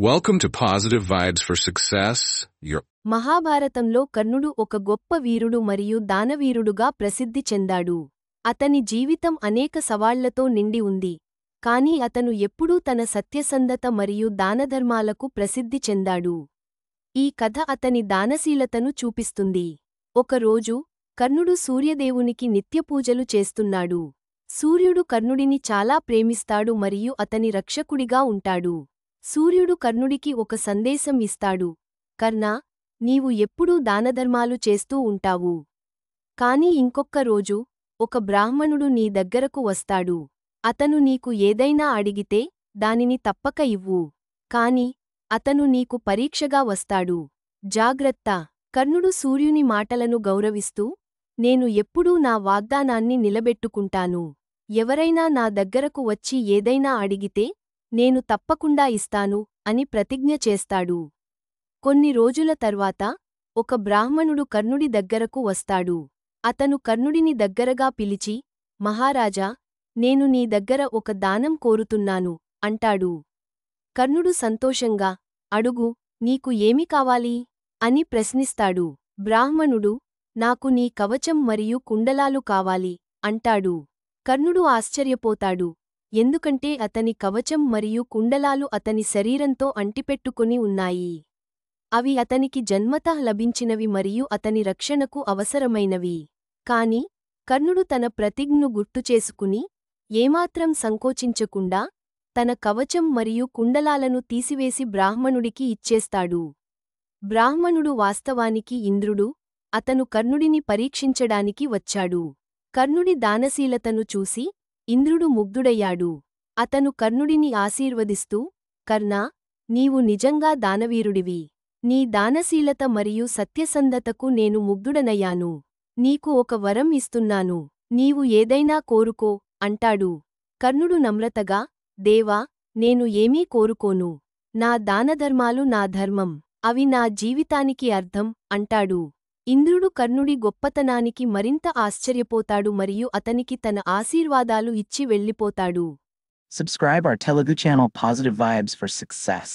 Welcome to Positive Vibes for Success. Your మహాభారతంలో కర్ణుడు ఒక గొప్ప వీరుడు మరియు దానవీరుడుగా ప్రసిద్ధి చెందాడు. అతని జీవితం అనేక సవాళ్లతో నిండి ఉంది. కాని అతను ఎప్పుడూ తన సత్యసంధత మరియు దానధర్మాలకు ప్రసిద్ధి చెందాడు. ఈ కథ అతని దానశీలతను చూపిస్తుంది. ఒకరోజు కర్ణుడు సూర్యదేవునికి నిత్యపూజలు చేస్తున్నాడు. సూర్యుడు కర్ణుడిని చాలా ప్రేమిస్తాడు మరియు అతని రక్షకుడిగా ఉంటాడు. సూర్యుడు కర్ణుడికి ఒక సందేశం ఇస్తాడు. కర్ణా, నీవు ఎప్పుడూ దానధర్మాలు చేస్తూ ఉంటావు. కాని ఇంకొక్క రోజు ఒక బ్రాహ్మణుడు నీ దగ్గరకు వస్తాడు. అతను నీకు ఏదైనా అడిగితే దానిని తప్పక ఇవ్వు. కాని అతను నీకు పరీక్షగా వస్తాడు. జాగ్రత్త! కర్ణుడు సూర్యుని మాటలను గౌరవిస్తూ, నేను ఎప్పుడూ నా వాగ్దానాన్ని నిలబెట్టుకుంటాను. ఎవరైనా నా దగ్గరకు వచ్చి ఏదైనా అడిగితే నేను తప్పకుండా ఇస్తాను అని ప్రతిజ్ఞ చేస్తాడు. కొన్ని రోజుల తర్వాత ఒక బ్రాహ్మణుడు కర్ణుడి దగ్గరకు వస్తాడు. అతను కర్ణుడిని దగ్గరగా పిలిచి, మహారాజా, నేను నీ దగ్గర ఒక దానం కోరుతున్నాను అంటాడు. కర్ణుడు సంతోషంగా, అడుగు, నీకు ఏమి కావాలి అని ప్రశ్నిస్తాడు. బ్రాహ్మణుడు, నాకు నీ కవచం మరియు కుండలాలు కావాలి అంటాడు. కర్ణుడు ఆశ్చర్యపోతాడు. ఎందుకంటే అతని కవచం మరియు కుండలాలు అతని శరీరంతో అంటిపెట్టుకుని ఉన్నాయి. అవి అతనికి జన్మతః లభించినవి మరియు అతని రక్షణకు అవసరమైనవి. కాని కర్ణుడు తన ప్రతిజ్ఞను గుర్తుచేసుకుని, ఏమాత్రం సంకోచించకుండా తన కవచం మరియు కుండలాలను తీసివేసి బ్రాహ్మణుడికి ఇచ్చేస్తాడు. బ్రాహ్మణుడు వాస్తవానికి ఇంద్రుడు. అతను కర్ణుడిని పరీక్షించడానికి వచ్చాడు. కర్ణుడి దానశీలతను చూసి ఇంద్రుడు ముగ్ధుడయ్యాడు. అతను కర్ణుడిని ఆశీర్వదిస్తూ, కర్ణా, నీవు నిజంగా దానవీరుడివి. నీ దానశీలత మరియు సత్యసంధతకు నేను ముగ్ధుడనయ్యాను. నీకు ఒక వరం ఇస్తున్నాను. నీవు ఏదైనా కోరుకో అంటాడు. కర్ణుడు నమ్రతగా, దేవా, నేను ఏమీ కోరుకోను. నా దానధర్మాలు నా ధర్మం. అవి నా జీవితానికి అర్థం అంటాడు. ఇంద్రుడు కర్ణుడి గొప్పతనానికి మరింత ఆశ్చర్యపోతాడు మరియు అతనికి తన ఆశీర్వాదాలు ఇచ్చి వెళ్ళిపోతాడు. Subscribe our Telugu channel Positive Vibes for Success.